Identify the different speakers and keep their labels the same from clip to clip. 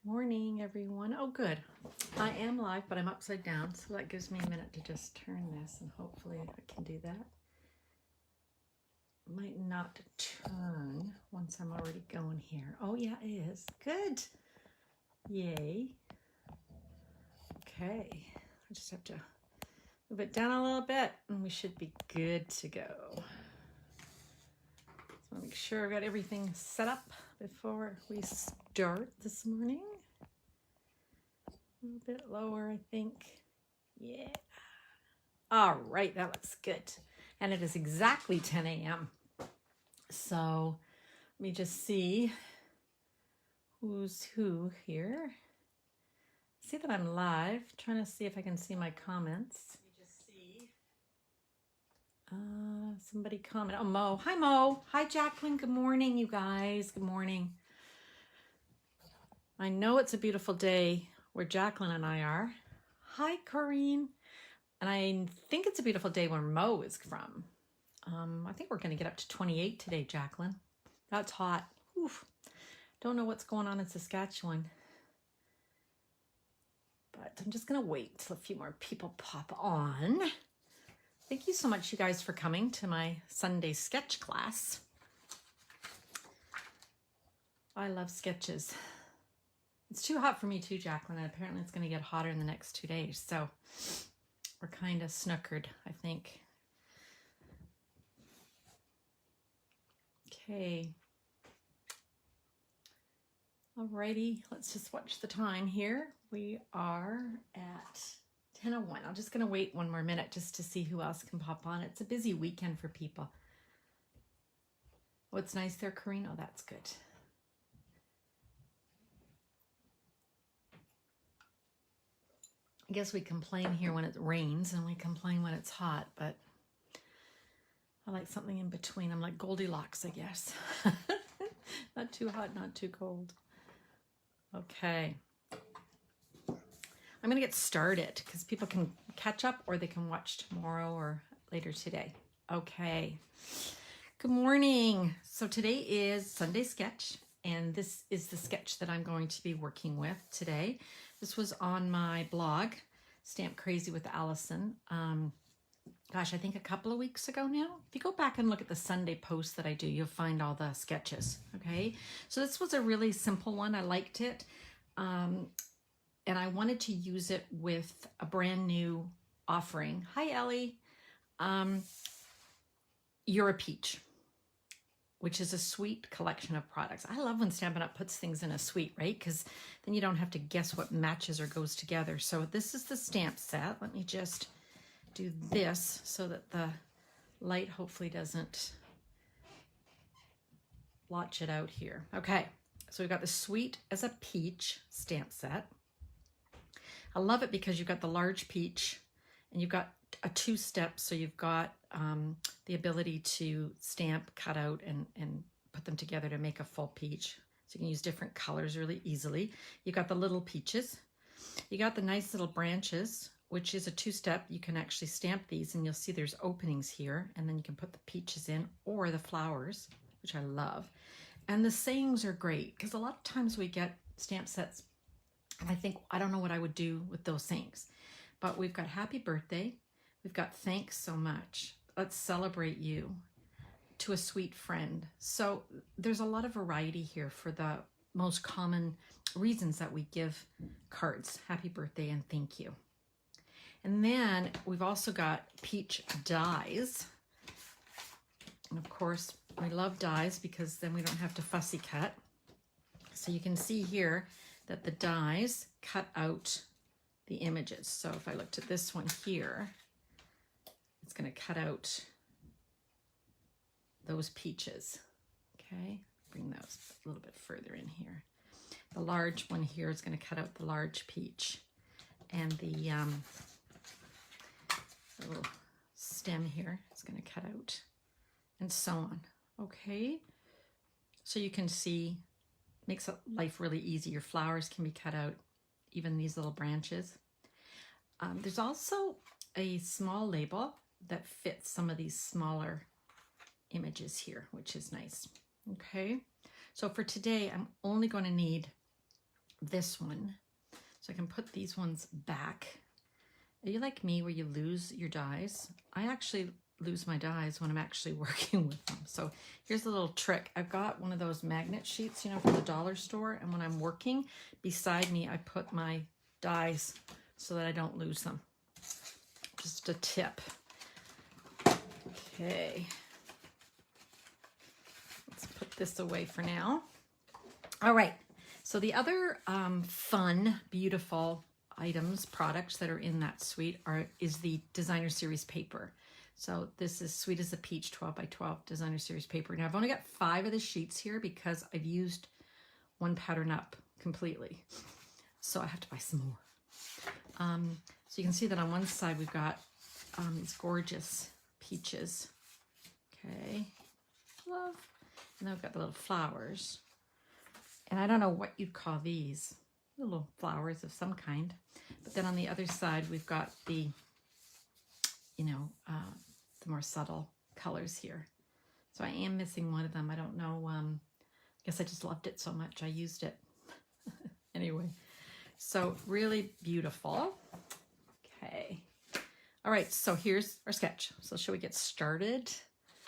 Speaker 1: Morning, everyone. Oh, good. I am live, but I'm upside down, so that gives me a minute to just turn this, and hopefully I can do that. Might not turn once I'm already going here. Oh, yeah, it is. Good. Yay. Okay. I just have to move it down a little bit, and we should be good to go. So I'll make sure I've got everything set up before we start this morning. A little bit lower, I think. Yeah. All right, that looks good. And it is exactly 10 a.m. So let me just see who's who here. See that I'm live. Trying to see if I can see my comments. Let me just see. Somebody comment. Oh, Mo. Hi, Mo. Hi, Jacqueline. Good morning, you guys. Good morning. I know it's a beautiful day where Jacqueline and I are. Hi, Corrine. And I think it's a beautiful day where Mo is from. I think we're going to get up to 28 today, Jacqueline. That's hot. Oof. Don't know what's going on in Saskatchewan. But I'm just going to wait till a few more people pop on. Thank you so much, you guys, for coming to my Sunday sketch class. I love sketches. It's too hot for me too, Jacqueline, and apparently it's going to get hotter in the next 2 days. So we're kind of snookered, I think. Okay. Alrighty, let's just watch the time here. We are at 10:01. I'm just going to wait one more minute just to see who else can pop on. It's a busy weekend for people. Oh, it's nice there, Corrine. Oh, that's good. I guess we complain here when it rains and we complain when it's hot, but I like something in between. I'm like Goldilocks, I guess. Not too hot, not too cold. Okay. I'm going to get started because people can catch up or they can watch tomorrow or later today. Okay. Good morning. So today is Sunday Sketch, and this is the sketch that I'm going to be working with today. This was on my blog, Stamp Crazy with Allison. Gosh, I think a couple of weeks ago now. If you go back and look at the Sunday posts that I do, you'll find all the sketches, okay? So this was a really simple one. I liked it. And I wanted to use it with a brand new offering. Hi, Ellie. You're a Peach, which is a sweet collection of products. I love when Stampin' Up! Puts things in a suite, right? Because then you don't have to guess what matches or goes together. So this is the stamp set. Let me just do this so that the light hopefully doesn't blotch it out here. Okay, so we've got the Sweet as a Peach stamp set. I love it because you've got the large peach and you've got a two-step, so you've got the ability to stamp, cut out, and put them together to make a full peach. So you can use different colors really easily. You got the little peaches. You got the nice little branches, which is a two-step. You can actually stamp these and you'll see there's openings here, and then you can put the peaches in or the flowers, which I love. And the sayings are great because a lot of times we get stamp sets and I think, I don't know what I would do with those sayings. But we've got happy birthday. We've got thanks so much. Let's celebrate you. To a sweet friend. So there's a lot of variety here for the most common reasons that we give cards. Happy birthday and thank you. And then we've also got peach dies. And of course, we love dies because then we don't have to fussy cut. So you can see here that the dies cut out the images. So if I looked at this one here, it's going to cut out those peaches. Okay, bring those a little bit further in here. The large one here is going to cut out the large peach, and the little stem here is going to cut out, and so on. Okay, so you can see, makes life really easy. Your flowers can be cut out, even these little branches. There's also a small label that fits some of these smaller images here, which is nice. Okay, so for today, I'm only going to need this one. So I can put these ones back. Are you like me where you lose your dies? I actually lose my dies when I'm actually working with them. So here's a little trick. I've got one of those magnet sheets, you know, from the dollar store. And when I'm working, beside me, I put my dies so that I don't lose them. Just a tip. Okay. Let's put this away for now. All right. So the other fun, beautiful items, products that are in that suite is the Designer Series paper. So this is Sweet as a Peach 12 by 12 Designer Series paper. Now I've only got 5 of the sheets here because I've used one pattern up completely. So I have to buy some more. So you can see that on one side we've got these gorgeous peaches. Okay, love. And then we've got the little flowers. And I don't know what you'd call these, little flowers of some kind. But then on the other side, we've got the, you know, the more subtle colors here. So I am missing one of them. I don't know. I guess I just loved it so much. I used it. Anyway, so really beautiful. Okay. All right, so here's our sketch. So shall we get started?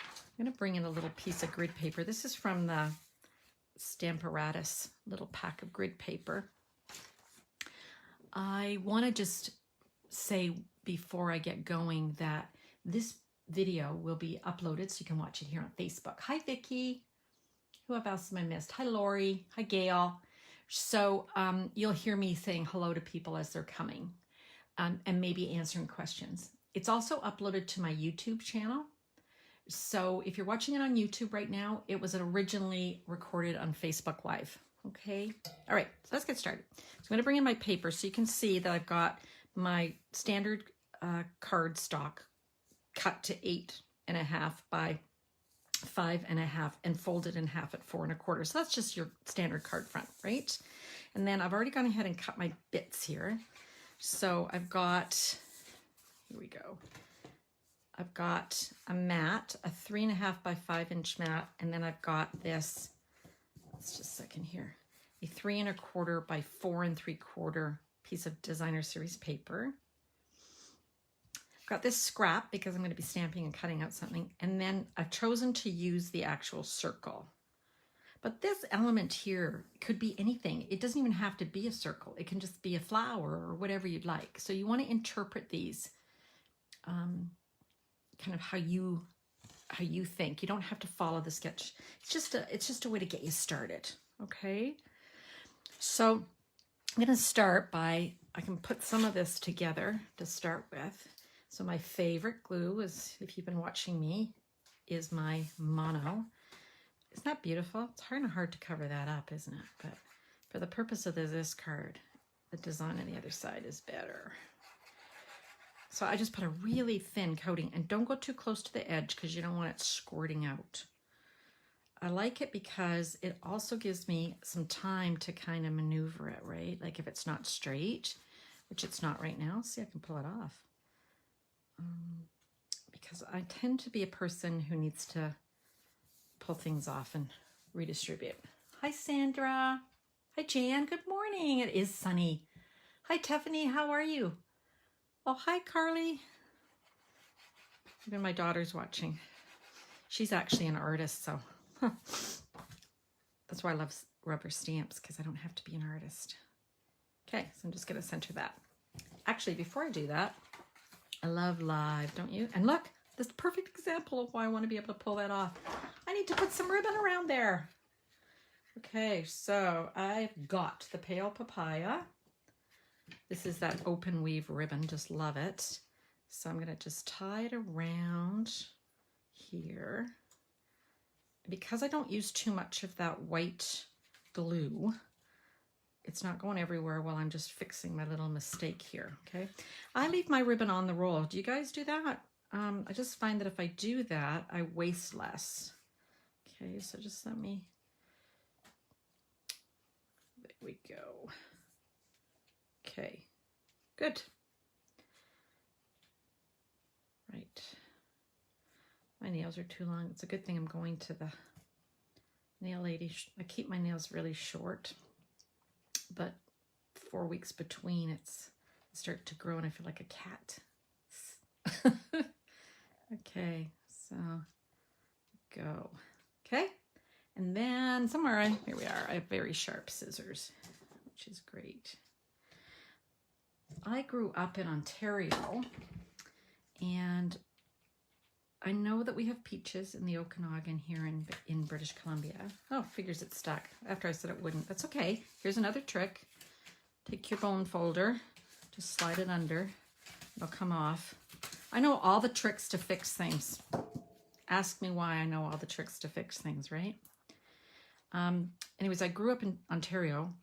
Speaker 1: I'm going to bring in a little piece of grid paper. This is from the Stamparatus little pack of grid paper. I want to just say before I get going that this video will be uploaded so you can watch it here on Facebook. Hi, Vicki. Who else have I missed? Hi, Lori. Hi, Gail. So you'll hear me saying hello to people as they're coming and maybe answering questions. It's also uploaded to my YouTube channel. So if you're watching it on YouTube right now, it was originally recorded on Facebook Live. Okay. All right. So let's get started. So I'm going to bring in my paper so you can see that I've got my standard card stock cut to 8.5 by 5.5 and folded in half at 4 1/4. So that's just your standard card front, right? And then I've already gone ahead and cut my bits here. So I've got, here we go. I've got a mat, a 3.5 by 5 inch mat, and then I've got this, let's just a second here, a 3 1/4 by 4 3/4 piece of Designer Series paper. I've got this scrap because I'm going to be stamping and cutting out something, and then I've chosen to use the actual circle. But this element here could be anything. It doesn't even have to be a circle. It can just be a flower or whatever you'd like. So you want to interpret these kind of how you think. You don't have to follow the sketch. It's just a way to get you started. Okay. So I'm going to start by, I can put some of this together to start with. So my favorite glue is, if you've been watching me, is my Mono. Isn't that beautiful? It's hard to cover that up, isn't it? But for the purpose of this card, the design on the other side is better. So I just put a really thin coating, and don't go too close to the edge because you don't want it squirting out. I like it because it also gives me some time to kind of maneuver it, right? Like if it's not straight, which it's not right now. See, I can pull it off. Because I tend to be a person who needs to pull things off and redistribute. Hi, Sandra. Hi, Jan. Good morning. It is sunny. Hi, Tiffany. How are you? Oh, hi, Carly. Even my daughter's watching. She's actually an artist, so that's why I love rubber stamps, because I don't have to be an artist. Okay, so I'm just going to center that. Actually, before I do that, I love live, don't you? And look, this is a perfect example of why I want to be able to pull that off. I need to put some ribbon around there. Okay, so I've got the Pale Papaya. This is that open weave ribbon, just love it. So I'm going to just tie it around here. Because I don't use too much of that white glue, it's not going everywhere while I'm just fixing my little mistake here, okay? I leave my ribbon on the roll. Do you guys do that? I just find that if I do that, I waste less. Okay, so just let me, there we go. Okay, good. Right. My nails are too long. It's a good thing I'm going to the nail lady. I keep my nails really short, but 4 weeks between, it's start to grow and I feel like a cat. Okay, so go. Okay, and then somewhere, here we are, I have very sharp scissors, which is great. I grew up in Ontario, and I know that we have peaches in the Okanagan here in British Columbia. Oh, figures it stuck after I said it wouldn't. That's okay. Here's another trick. Take your bone folder, just slide it under. It'll come off. I know all the tricks to fix things. Ask me why I know all the tricks to fix things, right? Anyways, I grew up in Ontario,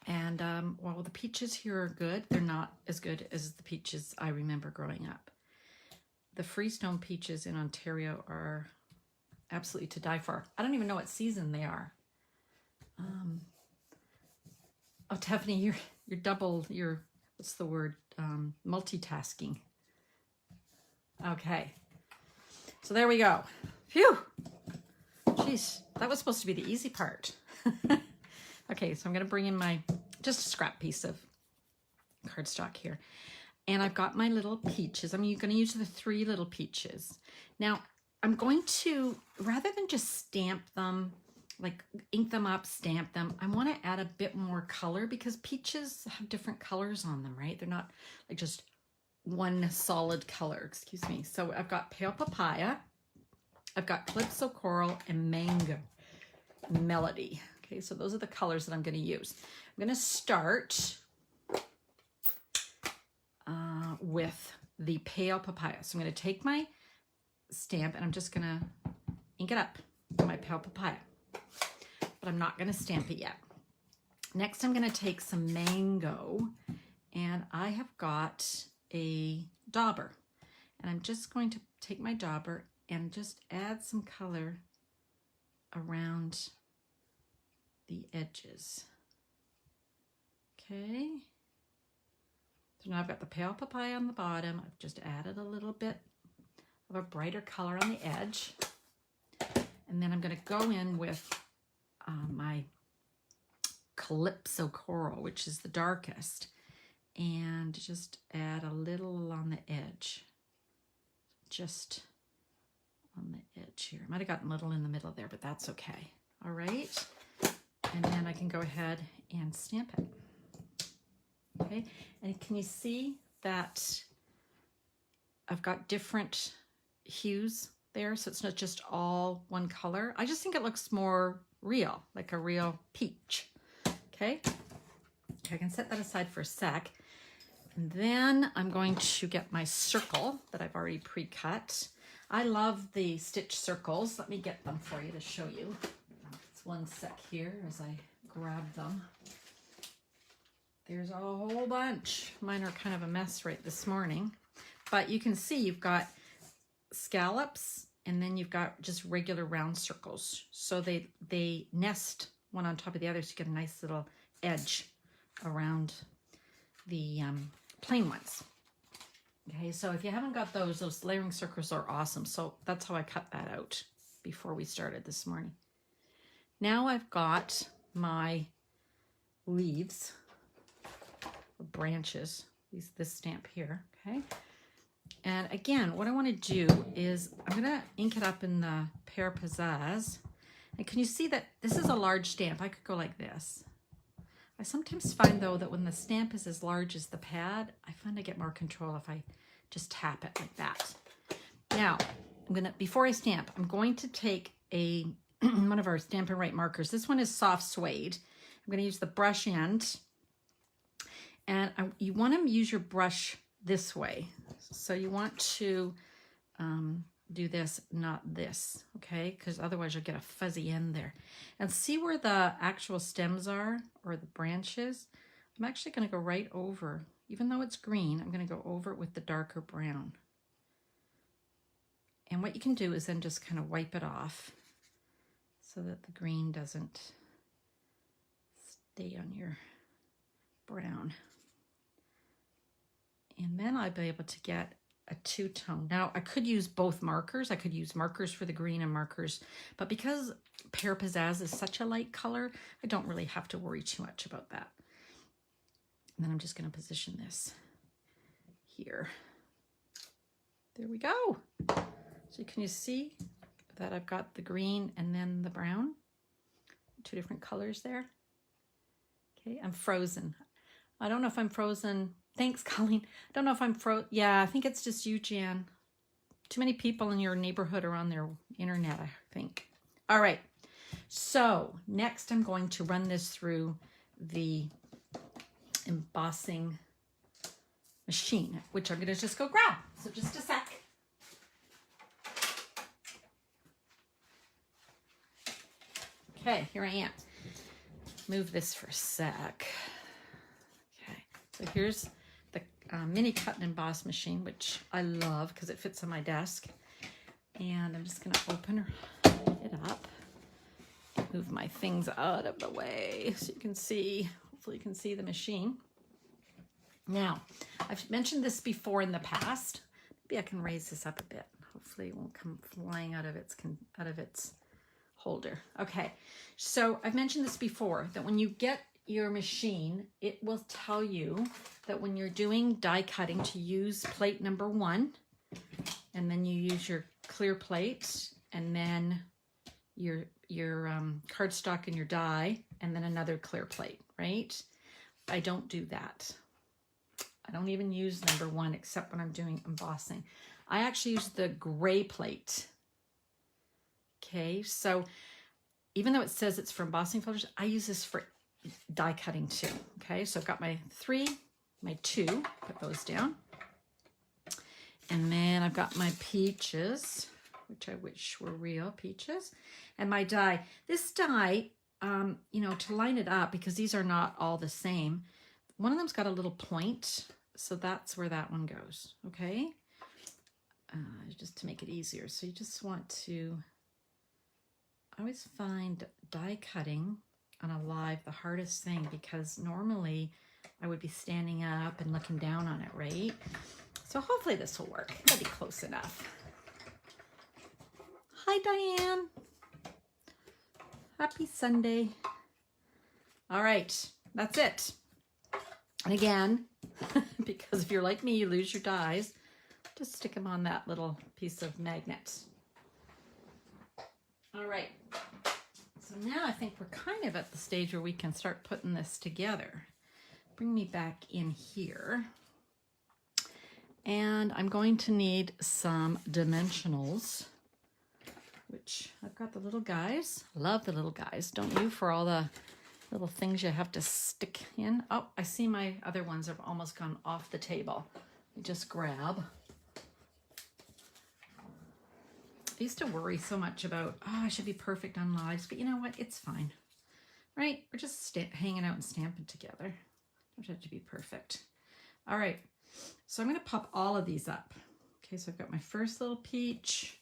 Speaker 1: and while the peaches here are good, they're not as good as the peaches I remember growing up. The Freestone peaches in Ontario are absolutely to die for. I don't even know what season they are. Oh, Tiffany, you're what's the word? Multitasking. Okay. So there we go. Phew. Jeez, that was supposed to be the easy part. Okay, so I'm going to bring in just a scrap piece of cardstock here. And I've got my little peaches. I'm going to use the 3 little peaches. Now, I'm going to, rather than just stamp them, like ink them up, stamp them, I want to add a bit more color because peaches have different colors on them, right? They're not like just one solid color, excuse me. So I've got Pale Papaya, I've got Calypso Coral, and Mango Melody. Okay, so those are the colors that I'm going to use. I'm going to start with the Pale Papaya. So I'm going to take my stamp and I'm just going to ink it up in my Pale Papaya. But I'm not going to stamp it yet. Next, I'm going to take some Mango, and I have got a dauber. And I'm just going to take my dauber and just add some color around the edges. Okay. So now I've got the Pale Papaya on the bottom. I've just added a little bit of a brighter color on the edge. And then I'm going to go in with my Calypso Coral, which is the darkest, and just add a little along the edge. Just on the edge here. I might have gotten a little in the middle there, but that's okay. All right. And then I can go ahead and stamp it. Okay, and can you see that I've got different hues there, so it's not just all one color. I just think it looks more real, like a real peach. Okay, I can set that aside for a sec. And then I'm going to get my circle that I've already pre-cut. I love the stitch circles. Let me get them for you to show you. It's one sec here as I grab them. There's a whole bunch. Mine are kind of a mess right this morning. But you can see you've got scallops and then you've got just regular round circles. So they nest one on top of the other so you get a nice little edge around the plain ones. Okay, so if you haven't got those layering circles are awesome. So that's how I cut that out before we started this morning. Now I've got my leaves, or branches, this stamp here, okay? And again, what I want to do is I'm going to ink it up in the Pear Pizzazz. And can you see that this is a large stamp? I could go like this. I sometimes find, though, that when the stamp is as large as the pad, I find I get more control if I just tap it like that. Now, before I stamp, I'm going to take one of our Stampin' Right markers. This one is soft suede. I'm going to use the brush end. And you want to use your brush this way. So you want to do this, not this, okay? Because otherwise you'll get a fuzzy end there. And see where the actual stems are, or the branches? I'm actually going to go right over, even though it's green, I'm going to go over it with the darker brown. And what you can do is then just kind of wipe it off so that the green doesn't stay on your brown. And then I'll be able to get a two-tone. Now, I could use both markers. I could use markers for the green and markers, but because Pear Pizzazz is such a light color, I don't really have to worry too much about that. And then I'm just going to position this here. There we go. So can you see that I've got the green and then the brown? 2 different colors there. Okay, I'm frozen. I don't know if I'm frozen. Thanks, Colleen. I don't know if I'm frozen. Yeah, I think it's just you, Jan. Too many people in your neighborhood are on their internet, I think. All right. So next I'm going to run this through the embossing machine, which I'm going to just go grab. So just a sec. Okay, here I am. Move this for a sec. Okay, so here's the mini cut and emboss machine, which I love because it fits on my desk. And I'm just going to open it up. Move my things out of the way so you can see, hopefully you can see the machine. Now, I've mentioned this before in the past. Maybe I can raise this up a bit. Hopefully it won't come flying out of its holder. Okay, so I've mentioned this before, that when you get your machine, it will tell you that when you're doing die cutting to use plate number 1, and then you use your clear plate, and then your cardstock and your die, and then another clear plate, right? I don't do that. I don't even use number 1 except when I'm doing embossing. I actually use the gray plate. Okay, so even though it says it's for embossing filters, I use this for die cutting too. Okay, so I've got my 3, my 2, put those down. And then I've got my peaches, which I wish were real peaches, and my die. This die, you know, to line it up, because these are not all the same, one of them's got a little point, so that's where that one goes, okay? Just to make it easier. So you just want to, I always find die cutting on a live the hardest thing, because normally I would be standing up and looking down on it, right? So hopefully this will work. It'll be close enough. Hi, Diane. Happy Sunday. All right, that's it. And again, because if you're like me, you lose your dies, just stick them on that little piece of magnet. All right, so now I think we're kind of at the stage where we can start putting this together. Bring me back in here. And I'm going to need some dimensionals, which I've got the little guys. Love the little guys, don't you, for all the little things you have to stick in. Oh, I see my other ones have almost gone off the table. You just grab. I used to worry so much about, oh, I should be perfect on lives, but you know what? It's fine, right? We're just hanging out and stamping together. Don't have to be perfect. All right, so I'm going to pop all of these up. Okay, so I've got my first little peach,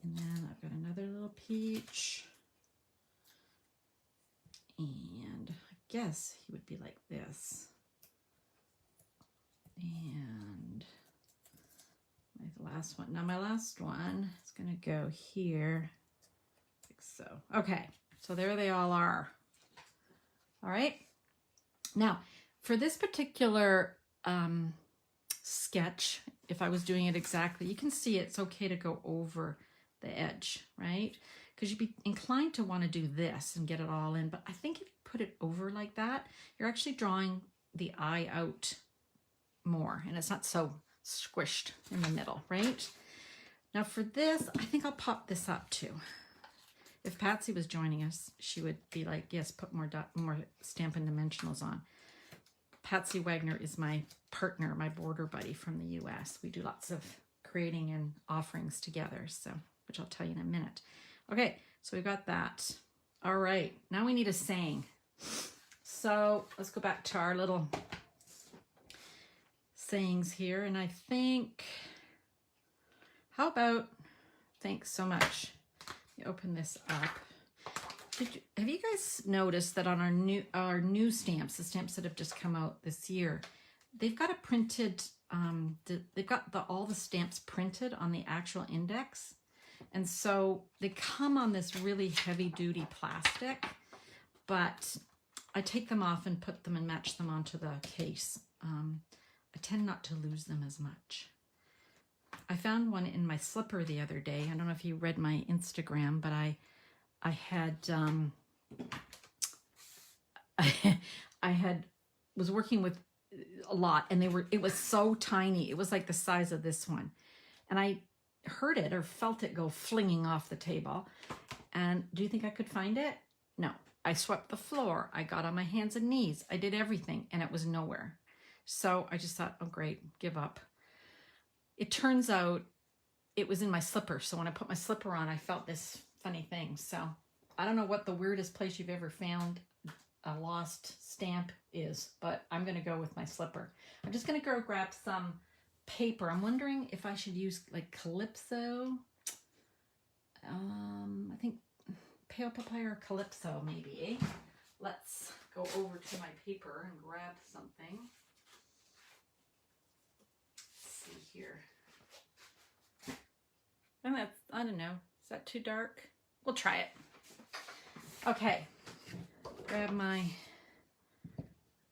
Speaker 1: and then I've got another little peach, and I guess he would be like this. And my last one. Now my last one is going to go here, like so. Okay, so there they all are. All right. Now, for this particular sketch, if I was doing it exactly, you can see it's okay to go over the edge, right? Because you'd be inclined to want to do this and get it all in, but I think if you put it over like that, you're actually drawing the eye out more, and it's not so squished in the middle, right? Now for this, I think I'll pop this up too. If Patsy was joining us, she would be like, yes, put more Stampin' Dimensionals on. Patsy Wagner is my partner, my border buddy from the US. We do lots of creating and offerings together, so, which I'll tell you in a minute. Okay, so we've got that. All right, now we need a saying. So let's go back to our little sayings here, and I think, how about, thanks so much. Let me open this up. Have you guys noticed that on our new stamps, the stamps that have just come out this year, they've got a printed, they've got all the stamps printed on the actual index, and so they come on this really heavy duty plastic, but I take them off and put them and match them onto the case. I tend not to lose them as much. I found one in my slipper the other day. I don't know if you read my Instagram, but I had was working with a lot, and it was so tiny. It was like the size of this one, and I heard it or felt it go flinging off the table. And do you think I could find it? No. I swept the floor. I got on my hands and knees. I did everything, and it was nowhere. So I just thought, oh great, give up. It turns out it was in my slipper. So when I put my slipper on, I felt this funny thing. So I don't know what the weirdest place you've ever found a lost stamp is, but I'm going to go with my slipper. I'm just going to go grab some paper. I'm wondering if I should use like Calypso. I think Pale Papaya or Calypso maybe, eh? Let's go over to my paper and grab something. Let's see here. And that's, I don't know, is that too dark? We'll try it. Okay, grab my,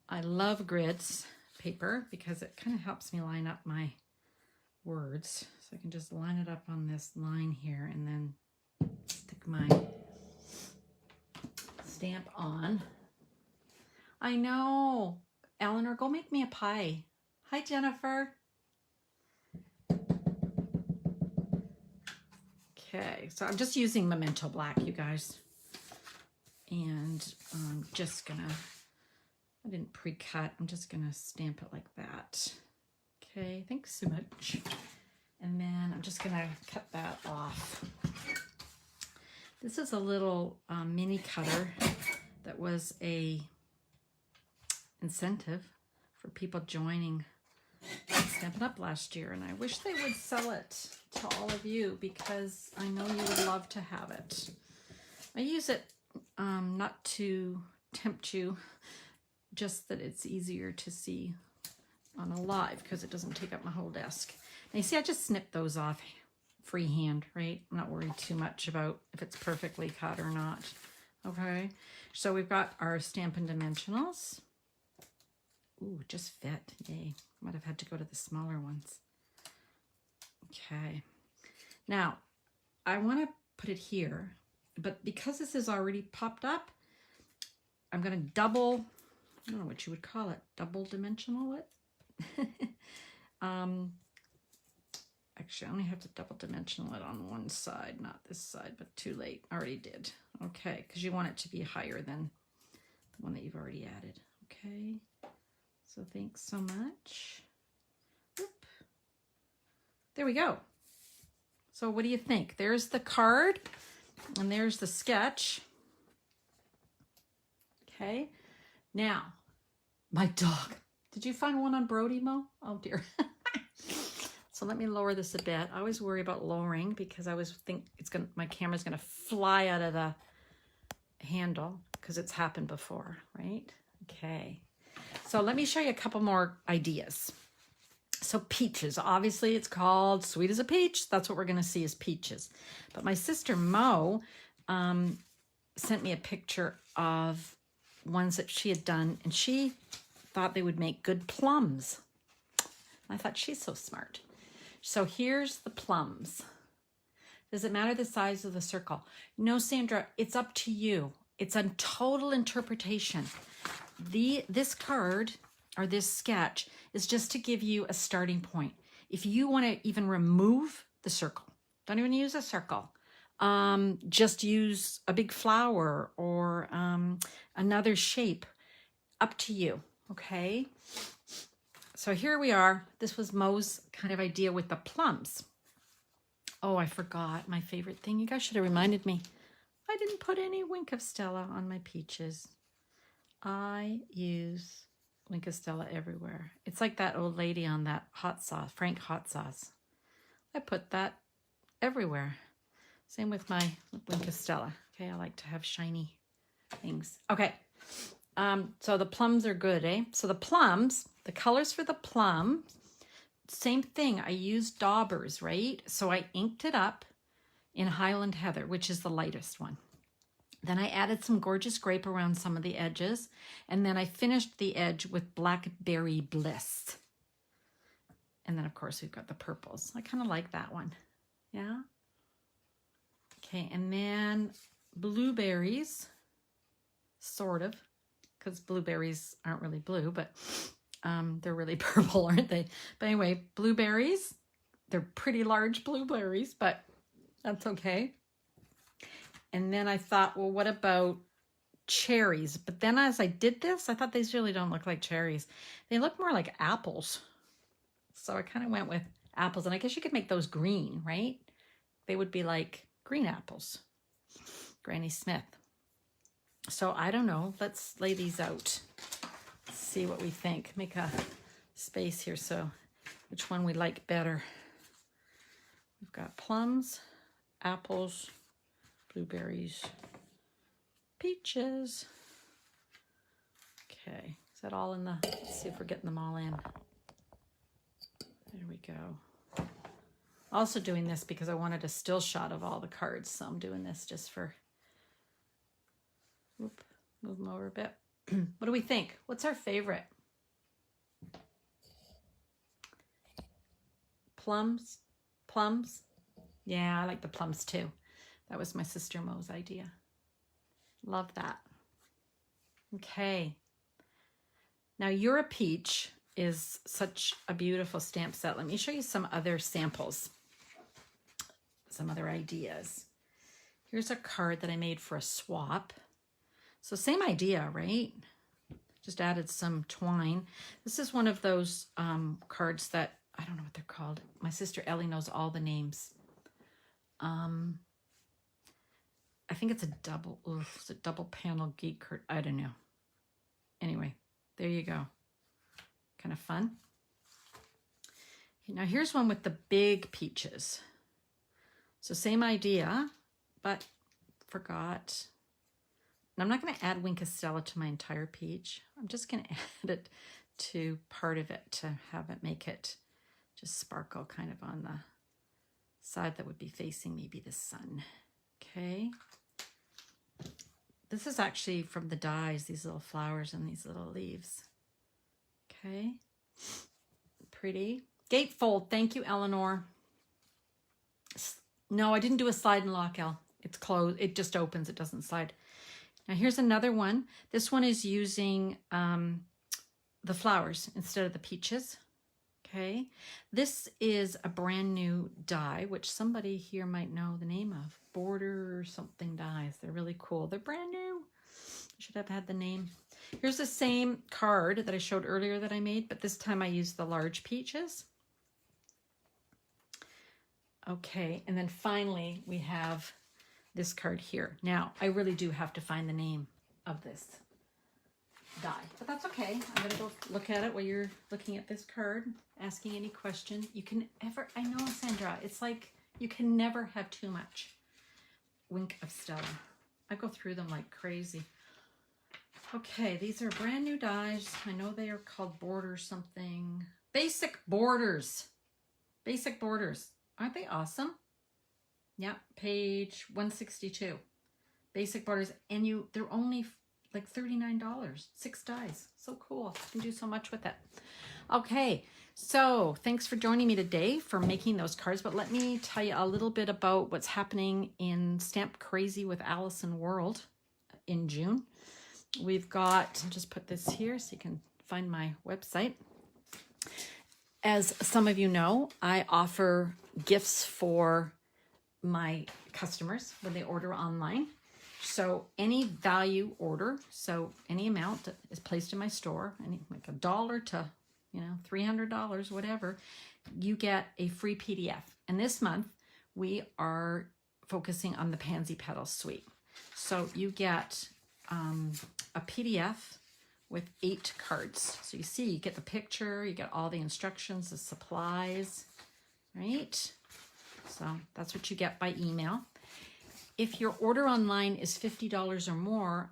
Speaker 1: I love grids paper because it kind of helps me line up my words. So I can just line it up on this line here and then stick my stamp on. I know. Eleanor, go make me a pie. Hi, Jennifer. Okay, so I'm just using Memento Black, you guys. And I'm just gonna, I didn't pre-cut, I'm just gonna stamp it like that. Okay, thanks so much. And then I'm just gonna cut that off. This is a little mini cutter that was a incentive for people joining Stampin' Up! Last year, and I wish they would sell it to all of you because I know you would love to have it. I use it not to tempt you, just that it's easier to see on a live because it doesn't take up my whole desk. Now you see I just snipped those off freehand, right? I'm not worried too much about if it's perfectly cut or not. Okay, so we've got our Stampin' Dimensionals. Ooh, just fit, yay. Might have had to go to the smaller ones. Okay, now I want to put it here, but because this is already popped up, I'm going to double, I don't know what you would call it, double dimensional it. Actually, I only have to double dimensional it on one side, not this side, but too late. Already did. Okay, because you want it to be higher than the one that you've already added. Okay, so thanks so much. Oop. There we go. So what do you think? There's the card, and there's the sketch. Okay, now, my dog. Did you find one on Brody, Mo? Oh, dear. So let me lower this a bit. I always worry about lowering because I always think my camera's gonna fly out of the handle because it's happened before, right? Okay. So let me show you a couple more ideas. So peaches, obviously it's called Sweet as a Peach. That's what we're gonna see is peaches. But my sister Mo sent me a picture of ones that she had done, and she thought they would make good plums. I thought, she's so smart. So here's the plums. Does it matter the size of the circle? No, Sandra, it's up to you. It's a total interpretation. This card or this sketch is just to give you a starting point. If you want to even remove the circle, don't even use a circle. Just use a big flower or another shape. Up to you, okay? So here we are. This was Mo's kind of idea with the plums. Oh, I forgot my favorite thing. You guys should have reminded me. I didn't put any Wink of Stella on my peaches. I use Wink of Stella everywhere. It's like that old lady on that hot sauce, Frank hot sauce. I put that everywhere. Same with my Wink of Stella. Okay, I like to have shiny things. Okay, so the plums are good, eh? So the plums, the colors for the plum, same thing. I used daubers, right? So I inked it up in Highland Heather, which is the lightest one. Then I added some gorgeous grape around some of the edges. And then I finished the edge with Blackberry Bliss. And then, of course, we've got the purples. I kind of like that one. Yeah. Okay, and then blueberries, sort of, because blueberries aren't really blue, but they're really purple, aren't they? But anyway, blueberries. They're pretty large blueberries, but that's okay. And then I thought, well, what about cherries? But then as I did this, I thought these really don't look like cherries. They look more like apples. So I kind of went with apples. And I guess you could make those green, right? They would be like green apples. Granny Smith. So I don't know. Let's lay these out. See what we think. Make a space here. So which one we like better. We've got plums, apples, blueberries, peaches. Okay, is that all in the, let's see if we're getting them all in. There we go. Also doing this because I wanted a still shot of all the cards, so I'm doing this just for, move them over a bit. What do we think? What's our favorite? Plums? Plums? Yeah, I like the plums too. That was my sister Mo's idea. Love that. Okay. Now, You're a Peach is such a beautiful stamp set. Let me show you some other samples, some other ideas. Here's a card that I made for a swap. So same idea, right? Just added some twine. This is one of those cards that, I don't know what they're called. My sister Ellie knows all the names. I think it's a double panel geek card. I don't know. Anyway, there you go. Kind of fun. Now here's one with the big peaches. So same idea, but forgot. And I'm not going to add Wink of Stella to my entire peach. I'm just going to add it to part of it to have it make it just sparkle kind of on the side that would be facing maybe the sun. Okay. This is actually from the dies, these little flowers and these little leaves. Okay. Pretty. Gatefold. Thank you, Eleanor. No, I didn't do a slide and lock, Elle. It's closed. It just opens. It doesn't slide. Now here's another one. This one is using the flowers instead of the peaches. Okay. This is a brand new die, which somebody here might know the name of. Border or something dies. They're really cool. They're brand new. I should have had the name. Here's the same card that I showed earlier that I made, but this time I used the large peaches. Okay, and then finally we have this card here. Now, I really do have to find the name of this die, but that's okay. I'm gonna go look at it while you're looking at this card, asking any question. You can ever, I know, Sandra, it's like you can never have too much Wink of Stella. I go through them like crazy. Okay, these are brand new dies. I know they are called Border something. Basic Borders. Basic Borders. Aren't they awesome? Yeah, page 162. Basic Borders. And they're only like $39. 6 dies. So cool. You can do so much with it. Okay, so thanks for joining me today for making those cards. But let me tell you a little bit about what's happening in Stamp Crazy with Allison World in June. We've got, I'll just put this here so you can find my website. As some of you know, I offer gifts for my customers when they order online. So any value order, so any amount that is placed in my store, any like $1 to, $300, whatever, you get a free PDF. And this month we are focusing on the Pansy Petals Suite. So you get a PDF with 8 cards. So you see, you get the picture, you get all the instructions, the supplies, right? So that's what you get by email. If your order online is $50 or more,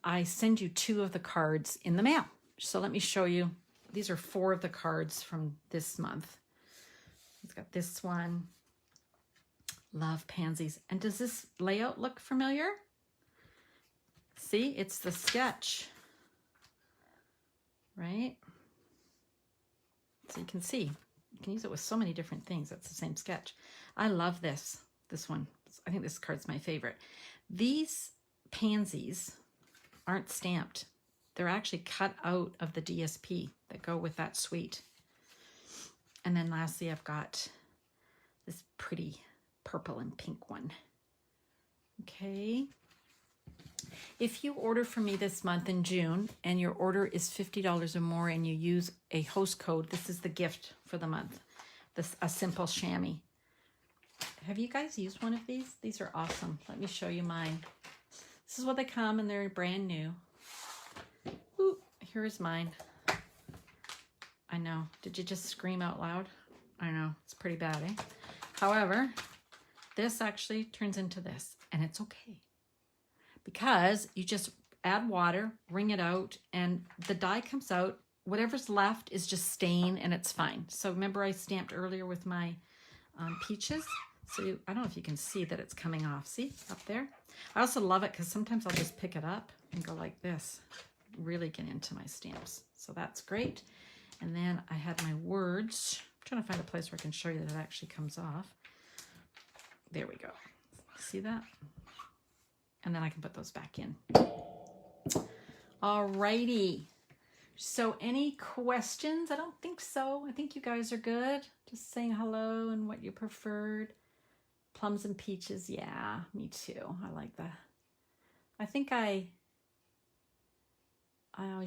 Speaker 1: I send you 2 of the cards in the mail. So let me show you. These are 4 of the cards from this month. It's got this one, Love Pansies. And does this layout look familiar? See, it's the sketch, right? So you can see, you can use it with so many different things. It's the same sketch. I love this one. I think this card's my favorite. These pansies aren't stamped. They're actually cut out of the DSP that go with that suite. And then lastly, I've got this pretty purple and pink one. Okay. If you order from me this month in June and your order is $50 or more and you use a host code, this is the gift for the month. A simple chamois. Have you guys used one of these? These are awesome. Let me show you mine. This is what they come, and they're brand new. Ooh, here's mine. I know. Did you just scream out loud? I know. It's pretty bad, eh? However, this actually turns into this, and it's okay. Because you just add water, wring it out, and the dye comes out. Whatever's left is just stain, and it's fine. So remember I stamped earlier with my peaches? So I don't know if you can see that it's coming off. See, up there? I also love it because sometimes I'll just pick it up and go like this. Really get into my stamps. So that's great. And then I had my words. I'm trying to find a place where I can show you that it actually comes off. There we go. See that? And then I can put those back in. Alrighty. So any questions? I don't think so. I think you guys are good. Just saying hello and what you preferred. Plums and peaches. Yeah, me too. I like that. I think you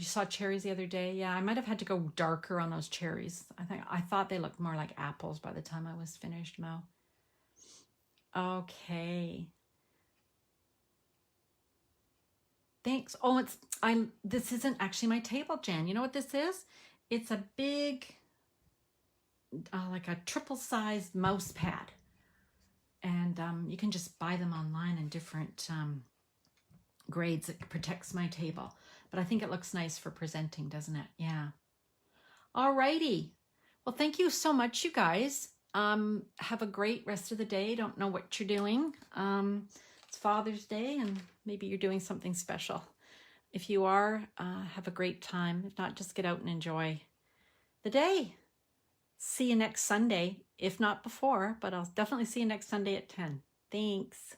Speaker 1: saw cherries the other day. Yeah, I might have had to go darker on those cherries. I thought they looked more like apples by the time I was finished, Mo. Okay. Thanks. Oh, this isn't actually my table, Jan. You know what this is? It's a big, like a triple-sized mouse pad. And you can just buy them online in different grades. It protects my table. But I think it looks nice for presenting, doesn't it? Yeah. Alrighty. Well, thank you so much, you guys. Have a great rest of the day. Don't know what you're doing. It's Father's Day, and maybe you're doing something special. If you are, have a great time. If not, just get out and enjoy the day. See you next Sunday, if not before, but I'll definitely see you next Sunday at 10. Thanks.